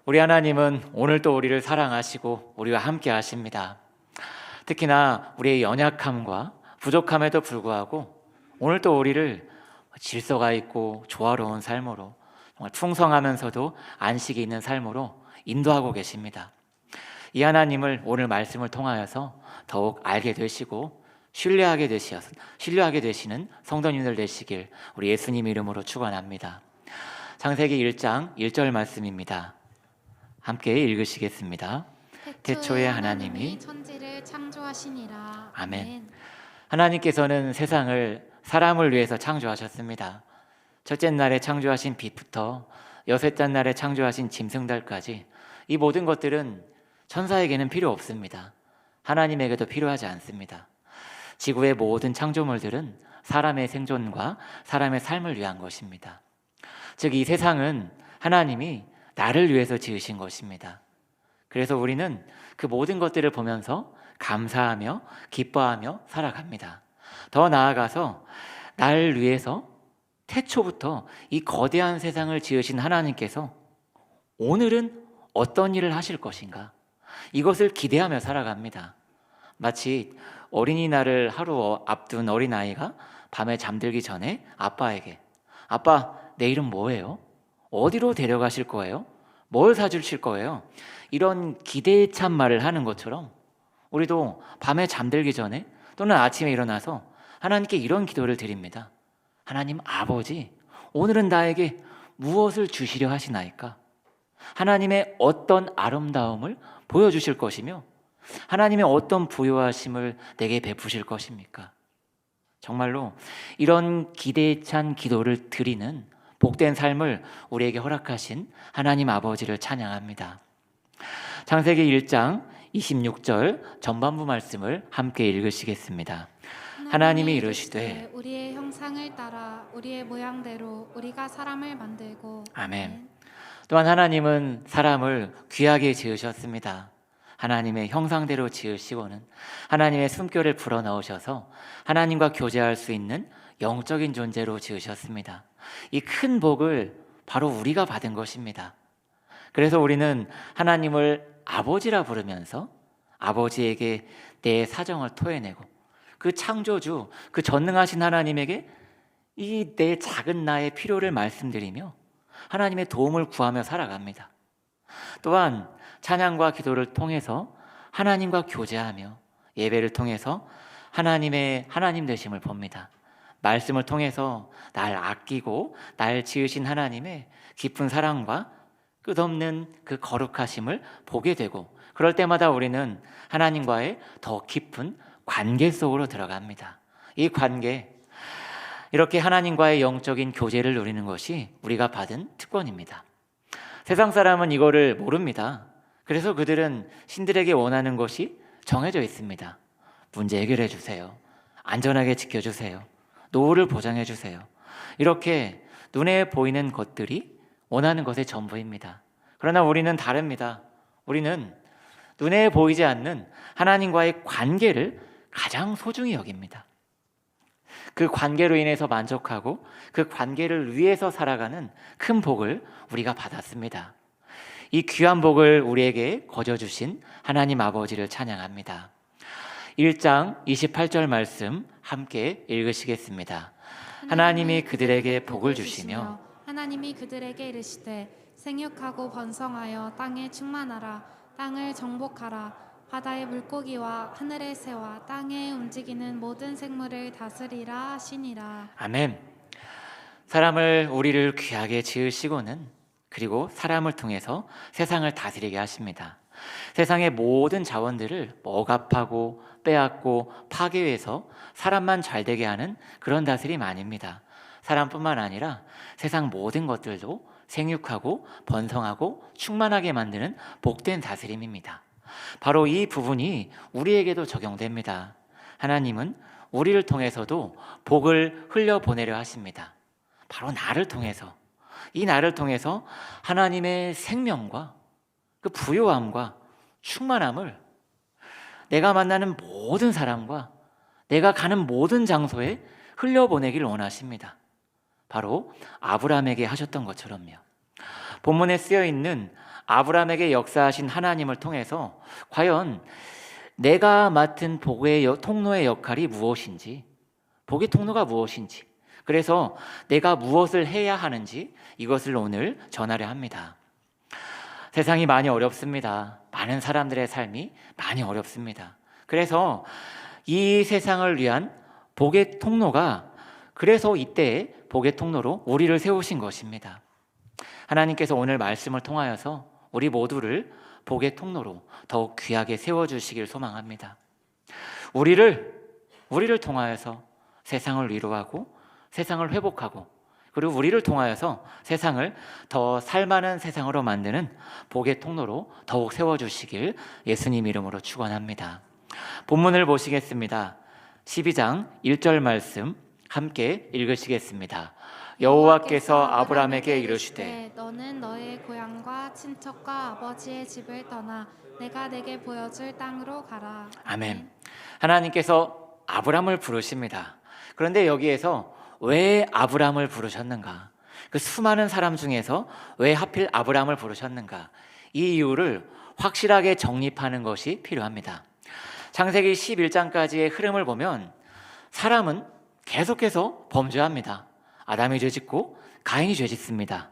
우리 하나님은 오늘도 우리를 사랑하시고 우리와 함께 하십니다. 특히나 우리의 연약함과 부족함에도 불구하고 오늘도 우리를 질서가 있고 조화로운 삶으로, 정말 풍성하면서도 안식이 있는 삶으로 인도하고 계십니다. 이 하나님을 오늘 말씀을 통하여서 더욱 알게 되시고 신뢰하게 되시는 성도님들 되시길 우리 예수님 이름으로 축원합니다. 창세기 1장 1절 말씀입니다. 함께 읽으시겠습니다. 태초에 하나님이 천지를 창조하시니라. 아멘. 하나님께서는 세상을 사람을 위해서 창조하셨습니다. 첫째 날에 창조하신 빛부터 여섯째 날에 창조하신 짐승들까지 이 모든 것들은 천사에게는 필요 없습니다. 하나님에게도 필요하지 않습니다. 지구의 모든 창조물들은 사람의 생존과 사람의 삶을 위한 것입니다. 즉, 이 세상은 하나님이 나를 위해서 지으신 것입니다. 그래서 우리는 그 모든 것들을 보면서 감사하며 기뻐하며 살아갑니다. 더 나아가서 나를 위해서 태초부터 이 거대한 세상을 지으신 하나님께서 오늘은 어떤 일을 하실 것인가, 이것을 기대하며 살아갑니다. 마치 어린이날을 하루 앞둔 어린아이가 밤에 잠들기 전에 아빠에게 아빠, 내일은 뭐예요? 어디로 데려가실 거예요? 뭘 사주실 거예요? 이런 기대에 찬 말을 하는 것처럼 우리도 밤에 잠들기 전에 또는 아침에 일어나서 하나님께 이런 기도를 드립니다. 하나님 아버지, 오늘은 나에게 무엇을 주시려 하시나이까? 하나님의 어떤 아름다움을 보여주실 것이며 하나님의 어떤 부요하심을 내게 베푸실 것입니까? 정말로 이런 기대에 찬 기도를 드리는 복된 삶을 우리에게 허락하신 하나님 아버지를 찬양합니다. 창세기 1장 26절 전반부 말씀을 함께 읽으시겠습니다. 하나님이 이르시되 우리의 형상을 따라 우리의 모양대로 우리가 사람을 만들고. 아멘. 또한 하나님은 사람을 귀하게 지으셨습니다. 하나님의 형상대로 지으시고는 하나님의 숨결을 불어넣으셔서 하나님과 교제할 수 있는 영적인 존재로 지으셨습니다. 이 큰 복을 바로 우리가 받은 것입니다. 그래서 우리는 하나님을 아버지라 부르면서 아버지에게 내 사정을 토해내고 그 창조주, 그 전능하신 하나님에게 이 내 작은 나의 필요를 말씀드리며 하나님의 도움을 구하며 살아갑니다. 또한 찬양과 기도를 통해서 하나님과 교제하며 예배를 통해서 하나님의 하나님 되심을 봅니다. 말씀을 통해서 날 아끼고 날 지으신 하나님의 깊은 사랑과 끝없는 그 거룩하심을 보게 되고, 그럴 때마다 우리는 하나님과의 더 깊은 관계 속으로 들어갑니다. 이 관계, 이렇게 하나님과의 영적인 교제를 누리는 것이 우리가 받은 특권입니다. 세상 사람은 이거를 모릅니다. 그래서 그들은 신들에게 원하는 것이 정해져 있습니다. 문제 해결해 주세요. 안전하게 지켜주세요. 노후를 보장해 주세요. 이렇게 눈에 보이는 것들이 원하는 것의 전부입니다. 그러나 우리는 다릅니다. 우리는 눈에 보이지 않는 하나님과의 관계를 가장 소중히 여깁니다. 그 관계로 인해서 만족하고 그 관계를 위해서 살아가는 큰 복을 우리가 받았습니다. 이 귀한 복을 우리에게 거저주신 하나님 아버지를 찬양합니다. 1장 28절 말씀 함께 읽으시겠습니다. 하나님이 그들에게 복을 주시며 하나님이 그들에게 이르시되 생육하고 번성하여 땅에 충만하라. 땅을 정복하라. 바다의 물고기와 하늘의 새와 땅에 움직이는 모든 생물을 다스리라 하시니라. 아멘. 우리를 귀하게 지으시고는 그리고 사람을 통해서 세상을 다스리게 하십니다. 세상의 모든 자원들을 억압하고 빼앗고 파괴해서 사람만 잘되게 하는 그런 다스림 아닙니다. 사람뿐만 아니라 세상 모든 것들도 생육하고 번성하고 충만하게 만드는 복된 다스림입니다. 바로 이 부분이 우리에게도 적용됩니다. 하나님은 우리를 통해서도 복을 흘려보내려 하십니다. 바로 나를 통해서, 이 나를 통해서 하나님의 생명과 그 부요함과 충만함을 내가 만나는 모든 사람과 내가 가는 모든 장소에 흘려보내길 원하십니다. 바로 아브라함에게 하셨던 것처럼요. 본문에 쓰여 있는 아브라함에게 역사하신 하나님을 통해서 과연 내가 맡은 복의 통로의 역할이 무엇인지, 복의 통로가 무엇인지, 그래서 내가 무엇을 해야 하는지 이것을 오늘 전하려 합니다. 세상이 많이 어렵습니다. 많은 사람들의 삶이 많이 어렵습니다. 그래서 이 세상을 위한 복의 통로가, 그래서 이때 복의 통로로 우리를 세우신 것입니다. 하나님께서 오늘 말씀을 통하여서 우리 모두를 복의 통로로 더욱 귀하게 세워주시길 소망합니다. 우리를 통하여서 세상을 위로하고 세상을 회복하고, 그리고 우리를 통하여서 세상을 더 살만한 세상으로 만드는 복의 통로로 더욱 세워주시길 예수님 이름으로 축원합니다. 본문을 보시겠습니다. 12장 1절 말씀 함께 읽으시겠습니다. 여호와께서 아브라함에게 이르시되 너는 너의 고향과 친척과 아버지의 집을 떠나 내가 내게 보여줄 땅으로 가라. 아멘. 하나님께서 아브라함을 부르십니다. 그런데 여기에서 왜 아브라함을 부르셨는가? 그 수많은 사람 중에서 왜 하필 아브라함을 부르셨는가? 이 이유를 확실하게 정립하는 것이 필요합니다. 창세기 11장까지의 흐름을 보면 사람은 계속해서 범죄합니다. 아담이 죄짓고 가인이 죄짓습니다.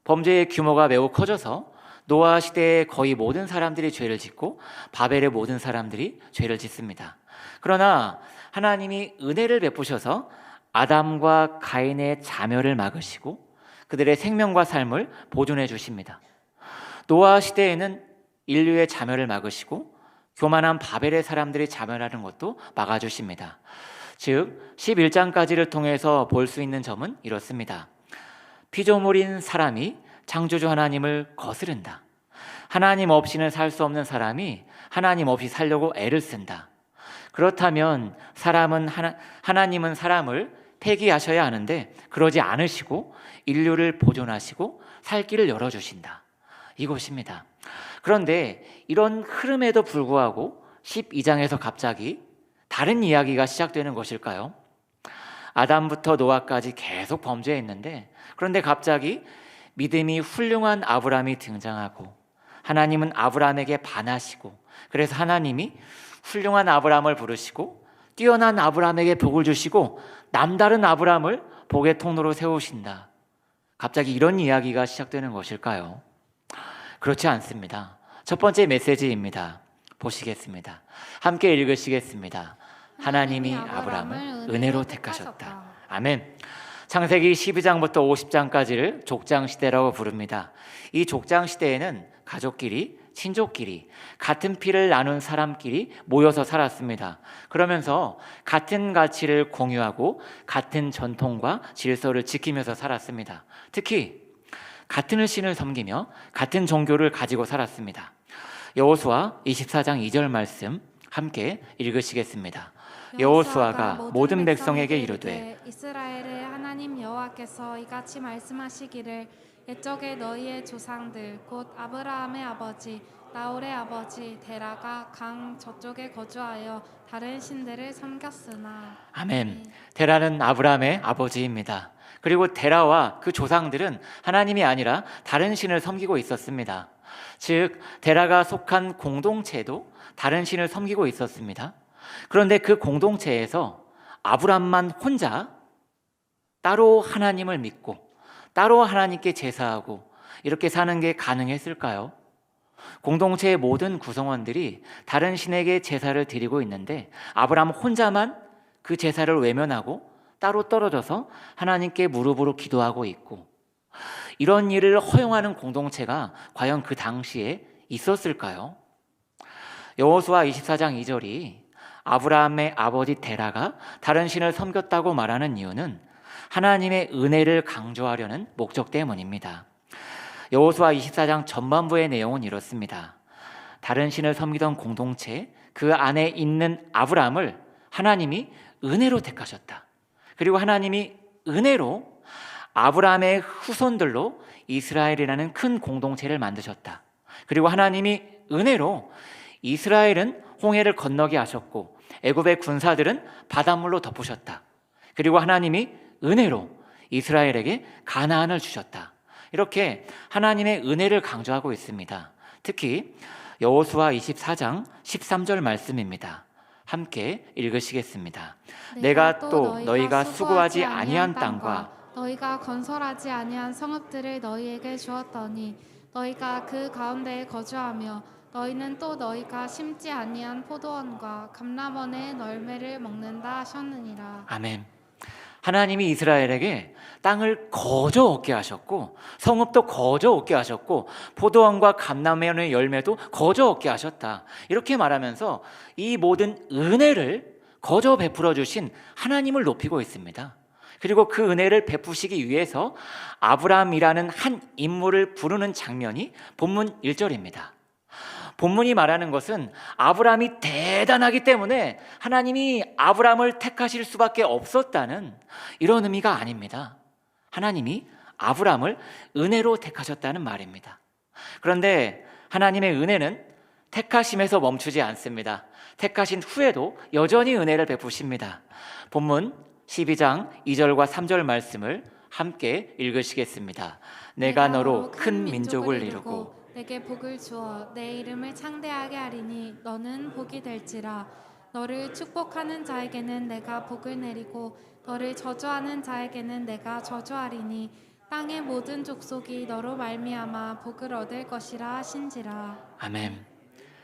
범죄의 규모가 매우 커져서 노아 시대의 거의 모든 사람들이 죄를 짓고 바벨의 모든 사람들이 죄를 짓습니다. 그러나 하나님이 은혜를 베푸셔서 아담과 가인의 자멸을 막으시고 그들의 생명과 삶을 보존해 주십니다. 노아 시대에는 인류의 자멸을 막으시고 교만한 바벨의 사람들이 자멸하는 것도 막아주십니다. 즉 11장까지를 통해서 볼 수 있는 점은 이렇습니다. 피조물인 사람이 창조주 하나님을 거스른다. 하나님 없이는 살 수 없는 사람이 하나님 없이 살려고 애를 쓴다. 그렇다면 하나님은 사람을 폐기하셔야 하는데 그러지 않으시고 인류를 보존하시고 살 길을 열어주신다. 이것입니다. 그런데 이런 흐름에도 불구하고 12장에서 갑자기 다른 이야기가 시작되는 것일까요? 아담부터 노아까지 계속 범죄했는데, 그런데 갑자기 믿음이 훌륭한 아브라함이 등장하고 하나님은 아브라함에게 반하시고, 그래서 하나님이 훌륭한 아브라함을 부르시고 뛰어난 아브라함에게 복을 주시고 남다른 아브라함을 복의 통로로 세우신다. 갑자기 이런 이야기가 시작되는 것일까요? 그렇지 않습니다. 첫 번째 메시지입니다. 보시겠습니다. 함께 읽으시겠습니다. 하나님이 아브라함을 은혜로 택하셨다. 아멘. 창세기 12장부터 50장까지를 족장시대라고 부릅니다. 이 족장시대에는 가족끼리, 친족끼리, 같은 피를 나눈 사람끼리 모여서 살았습니다. 그러면서 같은 가치를 공유하고 같은 전통과 질서를 지키면서 살았습니다. 특히 같은 신을 섬기며 같은 종교를 가지고 살았습니다. 여호수아 24장 2절 말씀 함께 읽으시겠습니다. 여호수아가 모든 백성에게 이르되 이스라엘의 하나님 여호와께서 이같이 말씀하시기를 옛적에 너희의 조상들 곧 아브라함의 아버지 나홀의 아버지 데라가 강 저쪽에 거주하여 다른 신들을 섬겼으나. 아멘. 데라는 아브라함의 아버지입니다. 그리고 데라와 그 조상들은 하나님이 아니라 다른 신을 섬기고 있었습니다. 즉 데라가 속한 공동체도 다른 신을 섬기고 있었습니다. 그런데 그 공동체에서 아브라함만 혼자 따로 하나님을 믿고 따로 하나님께 제사하고 이렇게 사는 게 가능했을까요? 공동체의 모든 구성원들이 다른 신에게 제사를 드리고 있는데 아브라함 혼자만 그 제사를 외면하고 따로 떨어져서 하나님께 무릎으로 기도하고 있고, 이런 일을 허용하는 공동체가 과연 그 당시에 있었을까요? 여호수아 24장 2절이 아브라함의 아버지 데라가 다른 신을 섬겼다고 말하는 이유는 하나님의 은혜를 강조하려는 목적 때문입니다. 여호수아 24장 전반부의 내용은 이렇습니다. 다른 신을 섬기던 공동체, 그 안에 있는 아브라함을 하나님이 은혜로 택하셨다. 그리고 하나님이 은혜로 아브라함의 후손들로 이스라엘이라는 큰 공동체를 만드셨다. 그리고 하나님이 은혜로 이스라엘은 홍해를 건너게 하셨고 애굽의 군사들은 바닷물로 덮으셨다. 그리고 하나님이 은혜로 이스라엘에게 가나안을 주셨다. 이렇게 하나님의 은혜를 강조하고 있습니다. 특히 여호수아 24장 13절 말씀입니다. 함께 읽으시겠습니다. 내가 또 너희가 수고하지 아니한 땅과 너희가 건설하지 아니한 성읍들을 너희에게 주었더니 너희가 그 가운데에 거주하며 너희는 또 너희가 심지 아니한 포도원과 감람원의 열매를 먹는다 하셨느니라. 아멘. 하나님이 이스라엘에게 땅을 거저 얻게 하셨고 성읍도 거저 얻게 하셨고 포도원과 감람원의 열매도 거저 얻게 하셨다. 이렇게 말하면서 이 모든 은혜를 거저 베풀어 주신 하나님을 높이고 있습니다. 그리고 그 은혜를 베푸시기 위해서 아브라함이라는 한 인물을 부르는 장면이 본문 1절입니다. 본문이 말하는 것은 아브라함이 대단하기 때문에 하나님이 아브라함을 택하실 수밖에 없었다는 이런 의미가 아닙니다. 하나님이 아브라함을 은혜로 택하셨다는 말입니다. 그런데 하나님의 은혜는 택하심에서 멈추지 않습니다. 택하신 후에도 여전히 은혜를 베푸십니다. 본문 12장 2절과 3절 말씀을 함께 읽으시겠습니다. 내가 너로 큰 민족을 이루고 내게 복을 주어 내 이름을 창대하게 하리니 너는 복이 될지라. 너를 축복하는 자에게는 내가 복을 내리고 너를 저주하는 자에게는 내가 저주하리니 땅의 모든 족속이 너로 말미암아 복을 얻을 것이라 하신지라. 아멘.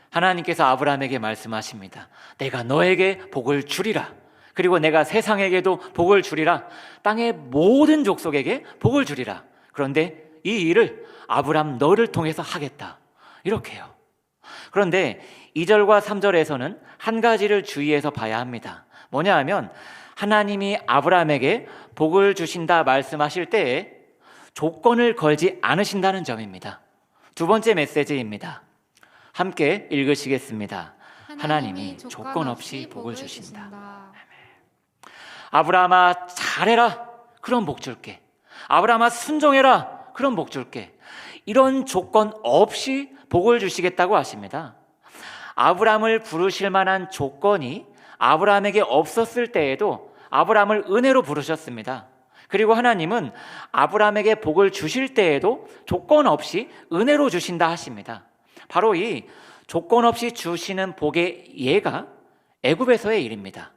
하나님께서 아브라함에게 말씀하십니다. 내가 너에게 복을 주리라. 그리고 내가 세상에게도 복을 주리라. 땅의 모든 족속에게 복을 주리라. 그런데 이 일을 아브라함 너를 통해서 하겠다. 이렇게요. 그런데 2절과 3절에서는 한 가지를 주의해서 봐야 합니다. 뭐냐 하면 하나님이 아브라함에게 복을 주신다 말씀하실 때에 조건을 걸지 않으신다는 점입니다. 두 번째 메시지입니다. 함께 읽으시겠습니다. 하나님이 조건 없이 복을 주신다. 아브라함아 잘해라. 그럼 복 줄게. 아브라함아 순종해라. 그럼 복 줄게. 이런 조건 없이 복을 주시겠다고 하십니다. 아브라함을 부르실 만한 조건이 아브라함에게 없었을 때에도 아브라함을 은혜로 부르셨습니다. 그리고 하나님은 아브라함에게 복을 주실 때에도 조건 없이 은혜로 주신다 하십니다. 바로 이 조건 없이 주시는 복의 예가 애굽에서의 일입니다.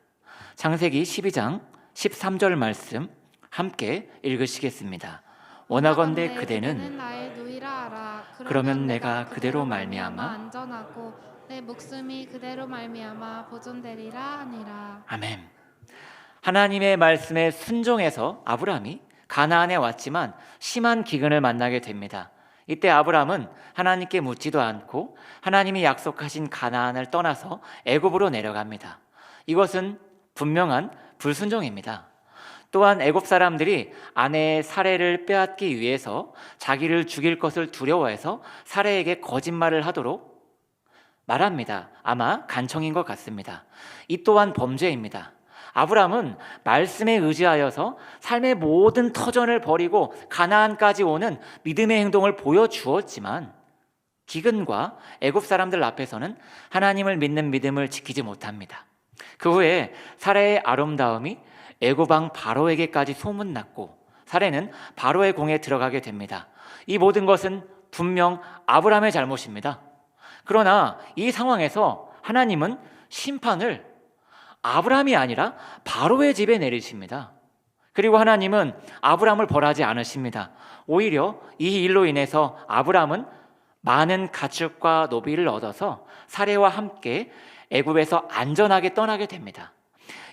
창세기 12장 13절 말씀 함께 읽으시겠습니다. 원하건대 그대는 나의 누이라 알아. 그러면 내가 그대로 말미암아 안전하고 내 목숨이 그대로 말미암아 보존되리라 하니라. 아멘. 하나님의 말씀에 순종해서 아브라함이 가나안에 왔지만 심한 기근을 만나게 됩니다. 이때 아브라함은 하나님께 묻지도 않고 하나님이 약속하신 가나안을 떠나서 애굽으로 내려갑니다. 이것은 분명한 불순종입니다. 또한 애굽 사람들이 아내의 사레를 빼앗기 위해서 자기를 죽일 것을 두려워해서 사레에게 거짓말을 하도록 말합니다. 아마 간청인 것 같습니다. 이 또한 범죄입니다. 아브라함은 말씀에 의지하여서 삶의 모든 터전을 버리고 가나안까지 오는 믿음의 행동을 보여주었지만 기근과 애굽 사람들 앞에서는 하나님을 믿는 믿음을 지키지 못합니다. 그 후에 사레의 아름다움이 애굽 왕 바로에게까지 소문났고 사레는 바로의 공에 들어가게 됩니다. 이 모든 것은 분명 아브라함의 잘못입니다. 그러나 이 상황에서 하나님은 심판을 아브라함이 아니라 바로의 집에 내리십니다. 그리고 하나님은 아브라함을 벌하지 않으십니다. 오히려 이 일로 인해서 아브라함은 많은 가축과 노비를 얻어서 사레와 함께 애굽에서 안전하게 떠나게 됩니다.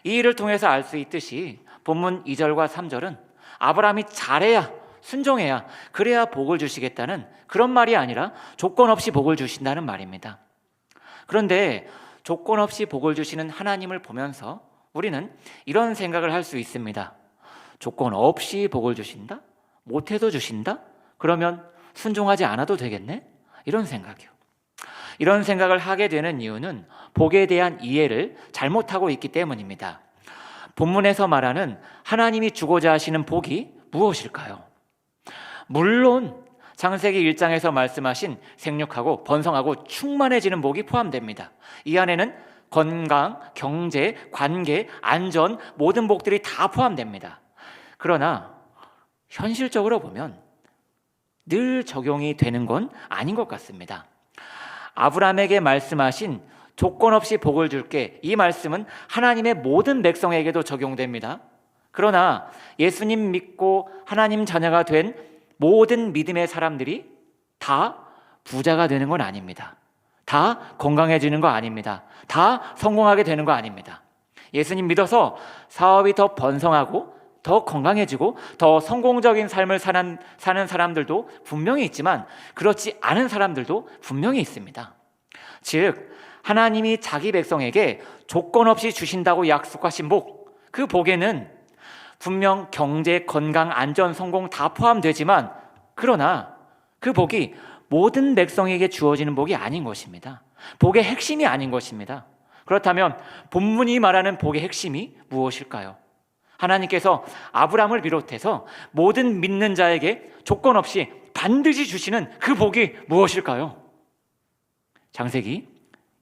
이 일을 통해서 알 수 있듯이 본문 2절과 3절은 아브라함이 잘해야 순종해야 그래야 복을 주시겠다는 그런 말이 아니라 조건 없이 복을 주신다는 말입니다. 그런데 조건 없이 복을 주시는 하나님을 보면서 우리는 이런 생각을 할 수 있습니다. 조건 없이 복을 주신다? 못해도 주신다? 그러면 순종하지 않아도 되겠네? 이런 생각이요. 이런 생각을 하게 되는 이유는 복에 대한 이해를 잘못하고 있기 때문입니다. 본문에서 말하는 하나님이 주고자 하시는 복이 무엇일까요? 물론 창세기 1장에서 말씀하신 생육하고 번성하고 충만해지는 복이 포함됩니다. 이 안에는 건강, 경제, 관계, 안전 모든 복들이 다 포함됩니다. 그러나 현실적으로 보면 늘 적용이 되는 건 아닌 것 같습니다. 아브라함에게 말씀하신 조건 없이 복을 줄게, 이 말씀은 하나님의 모든 백성에게도 적용됩니다. 그러나 예수님 믿고 하나님 자녀가 된 모든 믿음의 사람들이 다 부자가 되는 건 아닙니다. 다 건강해지는 거 아닙니다. 다 성공하게 되는 거 아닙니다. 예수님 믿어서 사업이 더 번성하고 더 건강해지고 더 성공적인 삶을 사는 사람들도 분명히 있지만 그렇지 않은 사람들도 분명히 있습니다. 즉 하나님이 자기 백성에게 조건 없이 주신다고 약속하신 복, 그 복에는 분명 경제, 건강, 안전, 성공 다 포함되지만 그러나 그 복이 모든 백성에게 주어지는 복이 아닌 것입니다. 복의 핵심이 아닌 것입니다. 그렇다면 본문이 말하는 복의 핵심이 무엇일까요? 하나님께서 아브라함을 비롯해서 모든 믿는 자에게 조건 없이 반드시 주시는 그 복이 무엇일까요? 창세기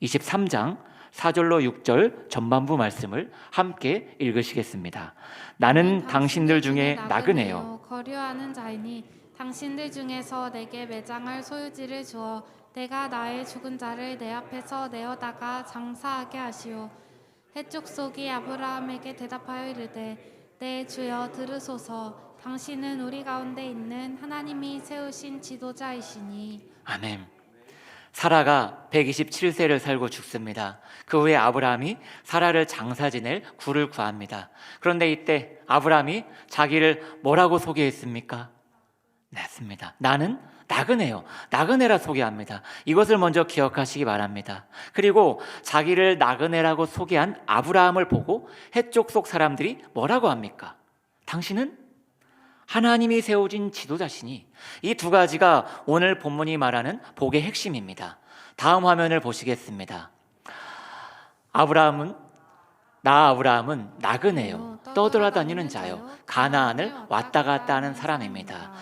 23장 4절로 6절 전반부 말씀을 함께 읽으시겠습니다. 나는 당신들 중에 나그네요. 거류하는 자이니 당신들 중에서 내게 매장할 소유지를 주어 내가 나의 죽은 자를 내 앞에서 내어다가 장사하게 하시오. 헷 족속이 아브라함에게 대답하여 이르되 내 주여 들으소서. 당신은 우리 가운데 있는 하나님이 세우신 지도자이시니. 아멘. 사라가 127세를 살고 죽습니다. 그 후에 아브라함이 사라를 장사 지낼 굴을 구합니다. 그런데 이때 아브라함이 자기를 뭐라고 소개했습니까? 맞습니다. 나는 나그네요. 나그네라 소개합니다. 이것을 먼저 기억하시기 바랍니다. 그리고 자기를 나그네라고 소개한 아브라함을 보고 헷족 속 사람들이 뭐라고 합니까? 당신은 하나님이 세우신 지도자시니. 이 두 가지가 오늘 본문이 말하는 복의 핵심입니다. 다음 화면을 보시겠습니다. 아브라함은 나그네요. 떠돌아다니는 자요. 가나안을 왔다 갔다 하는 사람입니다.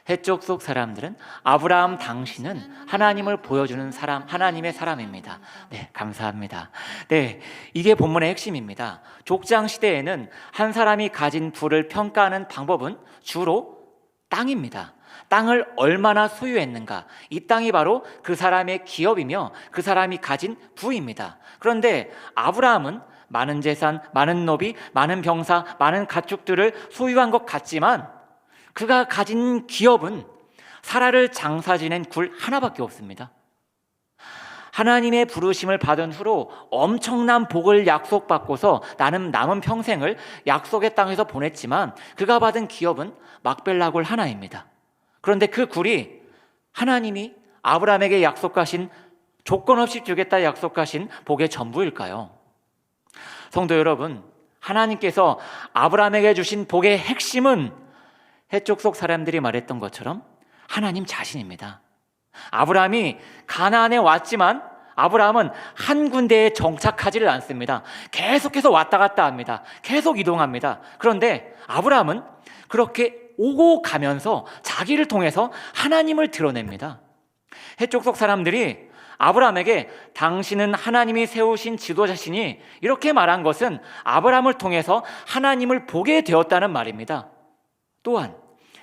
헷족 속 사람들은 아브라함 당신은 하나님을 보여주는 사람, 하나님의 사람입니다. 네, 감사합니다. 네, 이게 본문의 핵심입니다. 족장 시대에는 한 사람이 가진 부를 평가하는 방법은 주로 땅입니다. 땅을 얼마나 소유했는가, 이 땅이 바로 그 사람의 기업이며 그 사람이 가진 부입니다. 그런데 아브라함은 많은 재산, 많은 노비, 많은 병사, 많은 가축들을 소유한 것 같지만 그가 가진 기업은 사라를 장사 지낸 굴 하나밖에 없습니다. 하나님의 부르심을 받은 후로 엄청난 복을 약속받고서 나는 남은 평생을 약속의 땅에서 보냈지만 그가 받은 기업은 막벨라 굴 하나입니다. 그런데 그 굴이 하나님이 아브라함에게 약속하신, 조건 없이 주겠다 약속하신 복의 전부일까요? 성도 여러분, 하나님께서 아브라함에게 주신 복의 핵심은 헷족 속 사람들이 말했던 것처럼 하나님 자신입니다. 아브라함이 가나안에 왔지만 아브라함은 한 군데에 정착하지를 않습니다. 계속해서 왔다 갔다 합니다. 계속 이동합니다. 그런데 아브라함은 그렇게 오고 가면서 자기를 통해서 하나님을 드러냅니다. 헷족 속 사람들이 아브라함에게 당신은 하나님이 세우신 지도자시니 이렇게 말한 것은 아브라함을 통해서 하나님을 보게 되었다는 말입니다. 또한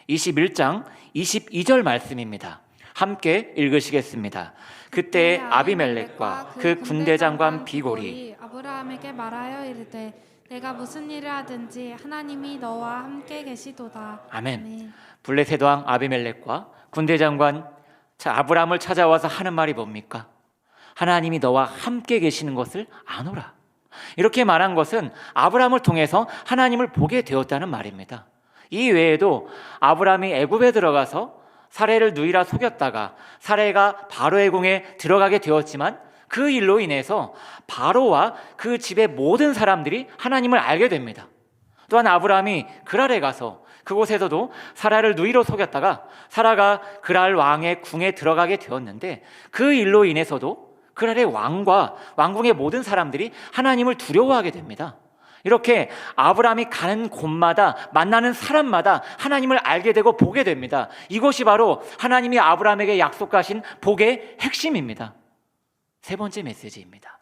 21장 22절 말씀입니다. 함께 읽으시겠습니다. 그때 아비멜렉과 그 군대장관 비골이 아브라함에게 말하여 이르되 내가 무슨 일을 하든지 하나님이 너와 함께 계시도다. 아멘. 블레셋 왕 아비멜렉과 군대장관 아브라함을 찾아와서 하는 말이 뭡니까? 하나님이 너와 함께 계시는 것을 아노라. 이렇게 말한 것은 아브라함을 통해서 하나님을 보게 되었다는 말입니다. 이 외에도 아브라함이 애굽에 들어가서 사례를 누이라 속였다가 사례가 바로의 궁에 들어가게 되었지만 그 일로 인해서 바로와 그 집의 모든 사람들이 하나님을 알게 됩니다. 또한 아브라함이 그랄에 가서 그곳에서도 사라를 누이로 속였다가 사라가 그랄 왕의 궁에 들어가게 되었는데 그 일로 인해서도 그랄의 왕과 왕궁의 모든 사람들이 하나님을 두려워하게 됩니다. 이렇게 아브라함이 가는 곳마다 만나는 사람마다 하나님을 알게 되고 보게 됩니다. 이것이 바로 하나님이 아브라함에게 약속하신 복의 핵심입니다. 세 번째 메시지입니다.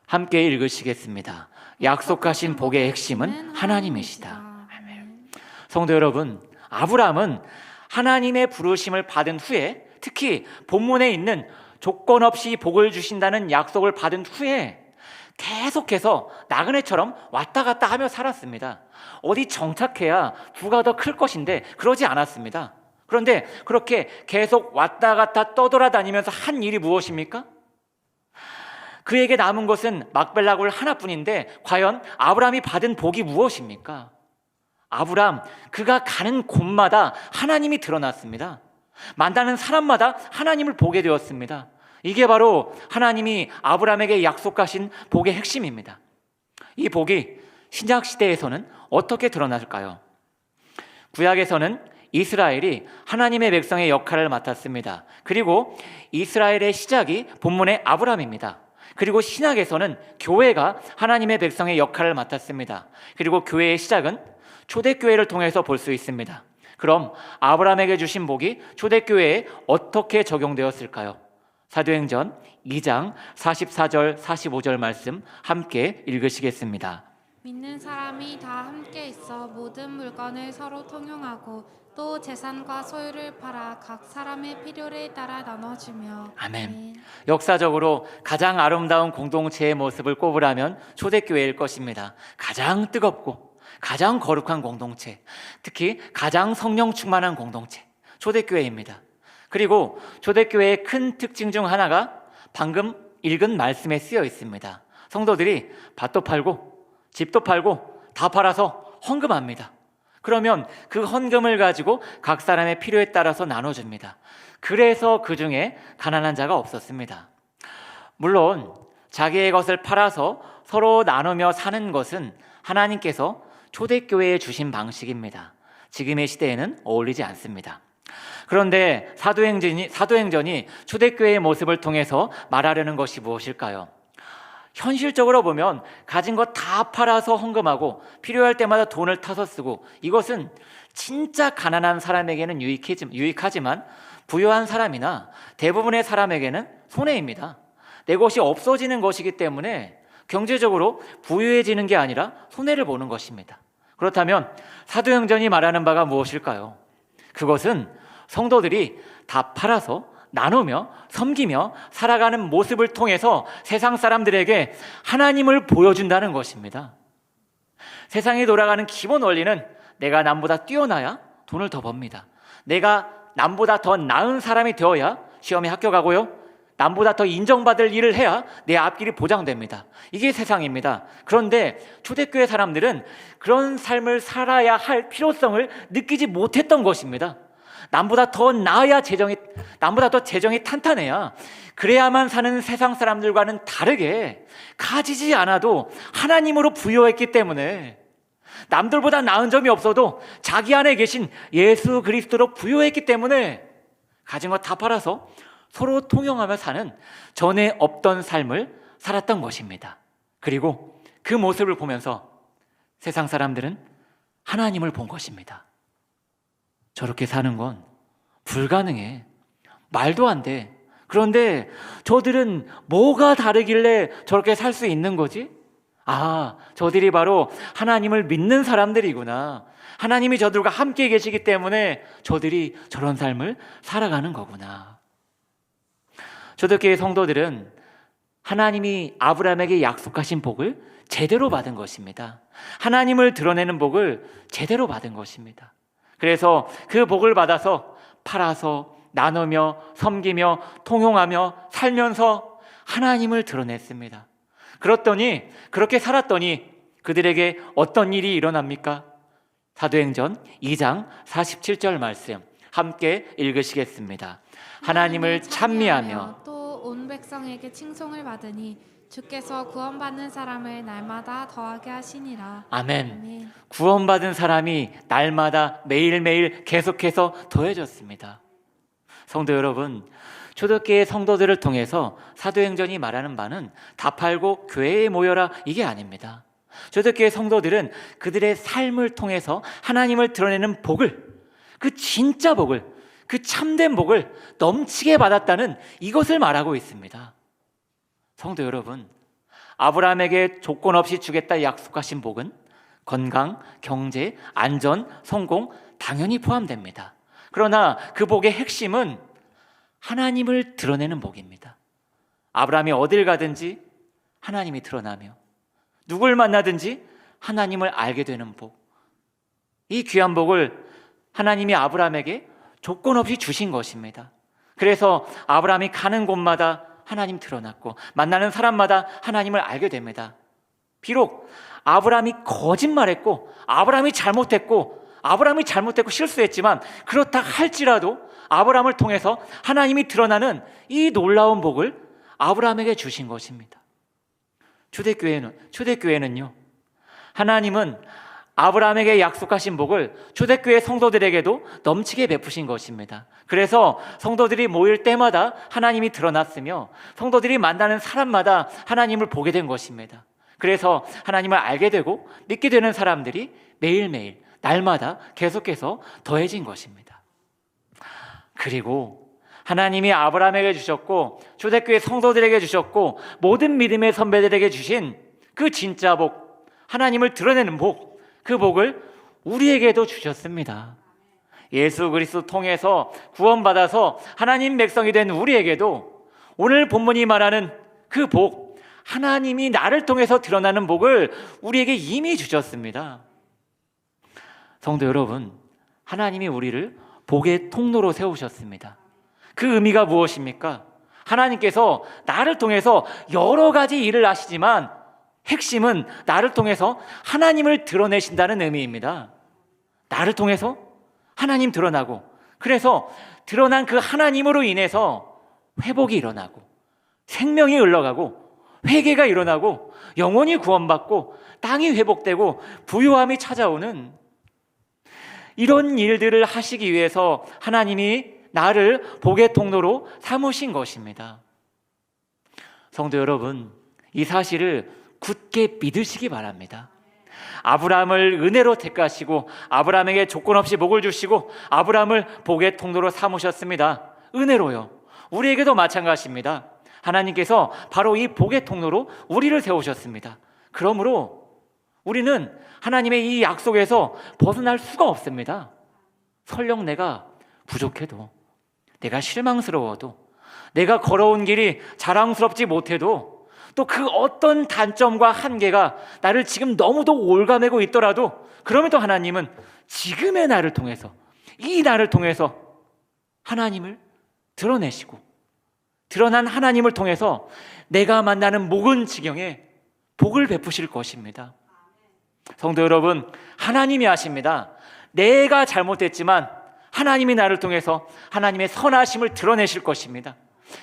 함께 읽으시겠습니다. 약속하신 복의 핵심은 하나님이시다. 성도 여러분, 아브라함은 하나님의 부르심을 받은 후에, 특히 본문에 있는 조건 없이 복을 주신다는 약속을 받은 후에 계속해서 나그네처럼 왔다 갔다 하며 살았습니다. 어디 정착해야 부가 더 클 것인데 그러지 않았습니다. 그런데 그렇게 계속 왔다 갔다 떠돌아다니면서 한 일이 무엇입니까? 그에게 남은 것은 막벨라굴 하나뿐인데 과연 아브라함이 받은 복이 무엇입니까? 아브라함, 그가 가는 곳마다 하나님이 드러났습니다. 만나는 사람마다 하나님을 보게 되었습니다. 이게 바로 하나님이 아브라함에게 약속하신 복의 핵심입니다. 이 복이 신약시대에서는 어떻게 드러날까요? 구약에서는 이스라엘이 하나님의 백성의 역할을 맡았습니다. 그리고 이스라엘의 시작이 본문의 아브라함입니다. 그리고 신약에서는 교회가 하나님의 백성의 역할을 맡았습니다. 그리고 교회의 시작은 초대교회를 통해서 볼 수 있습니다. 그럼 아브라함에게 주신 복이 초대교회에 어떻게 적용되었을까요? 사도행전 2장 44절 45절 말씀 함께 읽으시겠습니다. 믿는 사람이 다 함께 있어 모든 물건을 서로 통용하고 또 재산과 소유를 팔아 각 사람의 필요를 따라 나눠주며. 아멘. 역사적으로 가장 아름다운 공동체의 모습을 꼽으라면 초대교회일 것입니다. 가장 뜨겁고 가장 거룩한 공동체, 특히 가장 성령 충만한 공동체, 초대교회입니다. 그리고 초대교회의 큰 특징 중 하나가 방금 읽은 말씀에 쓰여 있습니다. 성도들이 밭도 팔고 집도 팔고 다 팔아서 헌금합니다. 그러면 그 헌금을 가지고 각 사람의 필요에 따라서 나눠줍니다. 그래서 그 중에 가난한 자가 없었습니다. 물론 자기의 것을 팔아서 서로 나누며 사는 것은 하나님께서 초대교회에 주신 방식입니다. 지금의 시대에는 어울리지 않습니다. 그런데 사도행전이 초대교회의 모습을 통해서 말하려는 것이 무엇일까요? 현실적으로 보면 가진 거 다 팔아서 헌금하고 필요할 때마다 돈을 타서 쓰고, 이것은 진짜 가난한 사람에게는 유익하지만 부유한 사람이나 대부분의 사람에게는 손해입니다. 내 것이 없어지는 것이기 때문에 경제적으로 부유해지는 게 아니라 손해를 보는 것입니다. 그렇다면 사도행전이 말하는 바가 무엇일까요? 그것은 성도들이 다 팔아서 나누며 섬기며 살아가는 모습을 통해서 세상 사람들에게 하나님을 보여준다는 것입니다. 세상이 돌아가는 기본 원리는 내가 남보다 뛰어나야 돈을 더 법니다. 내가 남보다 더 나은 사람이 되어야 시험에 합격하고요, 남보다 더 인정받을 일을 해야 내 앞길이 보장됩니다. 이게 세상입니다. 그런데 초대교회 사람들은 그런 삶을 살아야 할 필요성을 느끼지 못했던 것입니다. 남보다 더 나아야 남보다 더 재정이 탄탄해야, 그래야만 사는 세상 사람들과는 다르게 가지지 않아도 하나님으로 부여했기 때문에, 남들보다 나은 점이 없어도 자기 안에 계신 예수 그리스도로 부여했기 때문에 가진 거 다 팔아서 서로 통용하며 사는 전에 없던 삶을 살았던 것입니다. 그리고 그 모습을 보면서 세상 사람들은 하나님을 본 것입니다. 저렇게 사는 건 불가능해. 말도 안 돼. 그런데 저들은 뭐가 다르길래 저렇게 살 수 있는 거지? 아, 저들이 바로 하나님을 믿는 사람들이구나. 하나님이 저들과 함께 계시기 때문에 저들이 저런 삶을 살아가는 거구나. 초대교회 성도들은 하나님이 아브라함에게 약속하신 복을 제대로 받은 것입니다. 하나님을 드러내는 복을 제대로 받은 것입니다. 그래서 그 복을 받아서 팔아서 나누며 섬기며 통용하며 살면서 하나님을 드러냈습니다. 그렇게 살았더니 그들에게 어떤 일이 일어납니까? 사도행전 2장 47절 말씀 함께 읽으시겠습니다. 하나님을 찬미하며 또 온 백성에게 칭송을 받으니 주께서 구원받는 사람을 날마다 더하게 하시니라. 아멘. 구원받은 사람이 날마다 매일매일 계속해서 더해졌습니다. 성도 여러분, 초대교회 성도들을 통해서 사도행전이 말하는 바는 다 팔고 교회에 모여라, 이게 아닙니다. 초대교회 성도들은 그들의 삶을 통해서 하나님을 드러내는 복을, 그 진짜 복을, 그 참된 복을 넘치게 받았다는 이것을 말하고 있습니다. 성도 여러분, 아브라함에게 조건 없이 주겠다 약속하신 복은 건강, 경제, 안전, 성공 당연히 포함됩니다. 그러나 그 복의 핵심은 하나님을 드러내는 복입니다. 아브라함이 어딜 가든지 하나님이 드러나며 누굴 만나든지 하나님을 알게 되는 복. 이 귀한 복을 하나님이 아브라함에게 조건 없이 주신 것입니다. 그래서 아브라함이 가는 곳마다 하나님 드러났고 만나는 사람마다 하나님을 알게 됩니다. 비록 아브라함이 거짓말했고 아브라함이 잘못했고 실수했지만 그렇다 할지라도 아브라함을 통해서 하나님이 드러나는 이 놀라운 복을 아브라함에게 주신 것입니다. 초대교회는요, 하나님은 아브라함에게 약속하신 복을 초대교회 성도들에게도 넘치게 베푸신 것입니다. 그래서 성도들이 모일 때마다 하나님이 드러났으며 성도들이 만나는 사람마다 하나님을 보게 된 것입니다. 그래서 하나님을 알게 되고 믿게 되는 사람들이 매일매일 날마다 계속해서 더해진 것입니다. 그리고 하나님이 아브라함에게 주셨고 초대교회 성도들에게 주셨고 모든 믿음의 선배들에게 주신 그 진짜 복, 하나님을 드러내는 복, 그 복을 우리에게도 주셨습니다. 예수 그리스도 통해서 구원받아서 하나님 백성이 된 우리에게도 오늘 본문이 말하는 그 복, 하나님이 나를 통해서 드러나는 복을 우리에게 이미 주셨습니다. 성도 여러분, 하나님이 우리를 복의 통로로 세우셨습니다. 그 의미가 무엇입니까? 하나님께서 나를 통해서 여러 가지 일을 하시지만 핵심은 나를 통해서 하나님을 드러내신다는 의미입니다. 나를 통해서 하나님 드러나고, 그래서 드러난 그 하나님으로 인해서 회복이 일어나고 생명이 흘러가고 회개가 일어나고 영혼이 구원받고 땅이 회복되고 부유함이 찾아오는 이런 일들을 하시기 위해서 하나님이 나를 복의 통로로 삼으신 것입니다. 성도 여러분, 이 사실을 굳게 믿으시기 바랍니다. 아브라함을 은혜로 택하시고 아브라함에게 조건 없이 복을 주시고 아브라함을 복의 통로로 삼으셨습니다. 은혜로요. 우리에게도 마찬가지입니다. 하나님께서 바로 이 복의 통로로 우리를 세우셨습니다. 그러므로 우리는 하나님의 이 약속에서 벗어날 수가 없습니다. 설령 내가 부족해도, 내가 실망스러워도, 내가 걸어온 길이 자랑스럽지 못해도, 또 그 어떤 단점과 한계가 나를 지금 너무도 올가매고 있더라도 그럼에도 하나님은 지금의 나를 통해서, 이 나를 통해서 하나님을 드러내시고 드러난 하나님을 통해서 내가 만나는 모든 지경에 복을 베푸실 것입니다. 성도 여러분, 하나님이 아십니다. 내가 잘못했지만 하나님이 나를 통해서 하나님의 선하심을 드러내실 것입니다.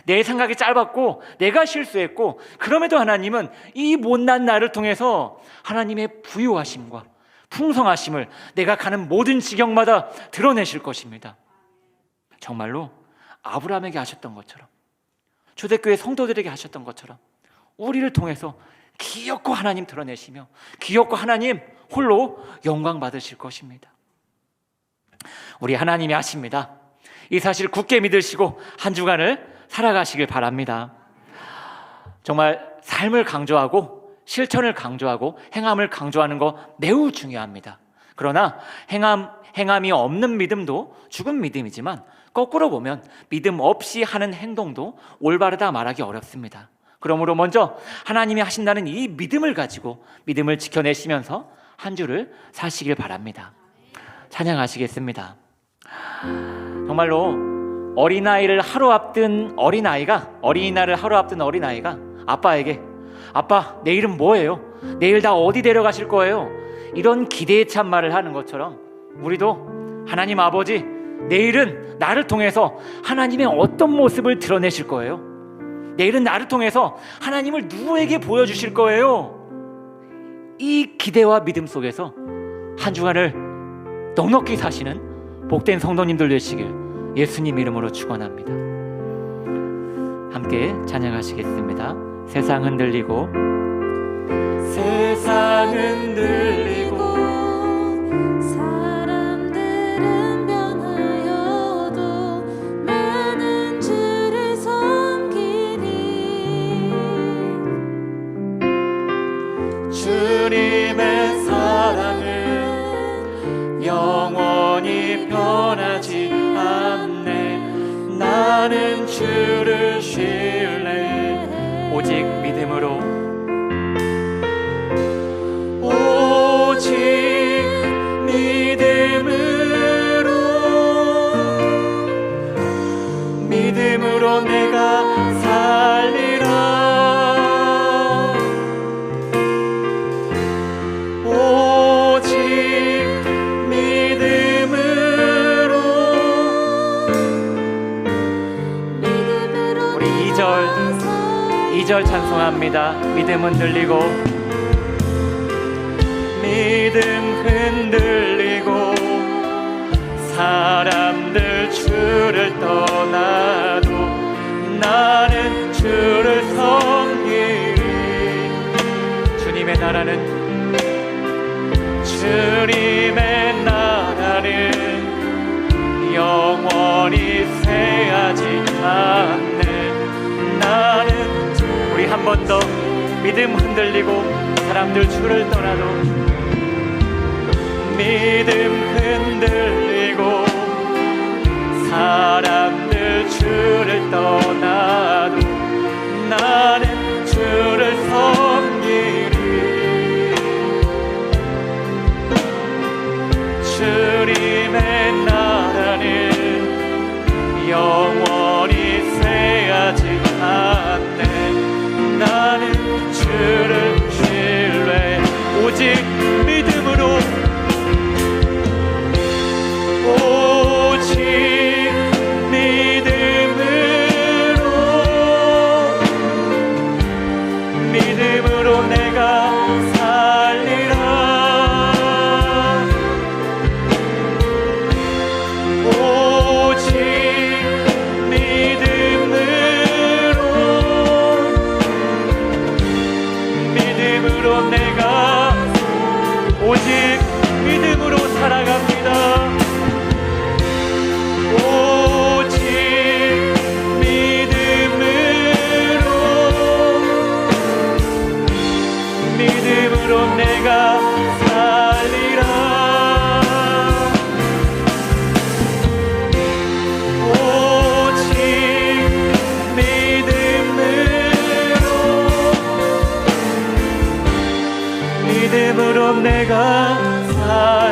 내 생각이 짧았고 내가 실수했고 그럼에도 하나님은 이 못난 나를 통해서 하나님의 부유하심과 풍성하심을 내가 가는 모든 지경마다 드러내실 것입니다. 정말로 아브라함에게 하셨던 것처럼, 초대교회 성도들에게 하셨던 것처럼 우리를 통해서 기어코 하나님 드러내시며 기어코 하나님 홀로 영광 받으실 것입니다. 우리 하나님이 아십니다. 이 사실 굳게 믿으시고 한 주간을 살아가시길 바랍니다. 정말 삶을 강조하고 실천을 강조하고 행함을 강조하는 거 매우 중요합니다. 그러나 행함이 없는 믿음도 죽은 믿음이지만 거꾸로 보면 믿음 없이 하는 행동도 올바르다 말하기 어렵습니다. 그러므로 먼저 하나님이 하신다는 이 믿음을 가지고 믿음을 지켜내시면서 한 주를 사시길 바랍니다. 찬양하시겠습니다. 정말로 어린이날을 하루 앞둔 어린아이가 아빠에게, 아빠 내일은 뭐예요? 내일 다 어디 데려가실 거예요? 이런 기대에 찬 말을 하는 것처럼 우리도 하나님 아버지, 내일은 나를 통해서 하나님의 어떤 모습을 드러내실 거예요? 내일은 나를 통해서 하나님을 누구에게 보여주실 거예요? 이 기대와 믿음 속에서 한 주간을 넉넉히 사시는 복된 성도님들 되시길 예수님 이름으로 축원합니다. 함께 찬양하시겠습니다. 세상 흔들리고 사람들은 변하여도 많은 주를 섬기니 주님의 사랑 나는 주를 신뢰 오직 믿음으로 오직 믿음으로 내가 살리라 오직 믿음으로 우리 2절 찬송합니다. 믿음 흔들리고 믿음 흔들리고 사람들 주를 떠나도 나는 주를 섬기리 주님의 나라는 영원히 쇠하지 않네 나는 우리 한 번 더 믿음 흔들리고 사람들 주를 떠나도 믿음 흔들리고 사람들 주를 떠나도 나는 주를 섬기리 주님의 나라는 영원히 쇠하지 않네 나는 주를 신뢰 오직 믿음으로 오직 믿음으로 내가 살리라 오직 믿음으로 내가 오직 믿음으로 살아갑니다 오직 믿음으로 내가 살리라 오직 믿음으로 내가 살리라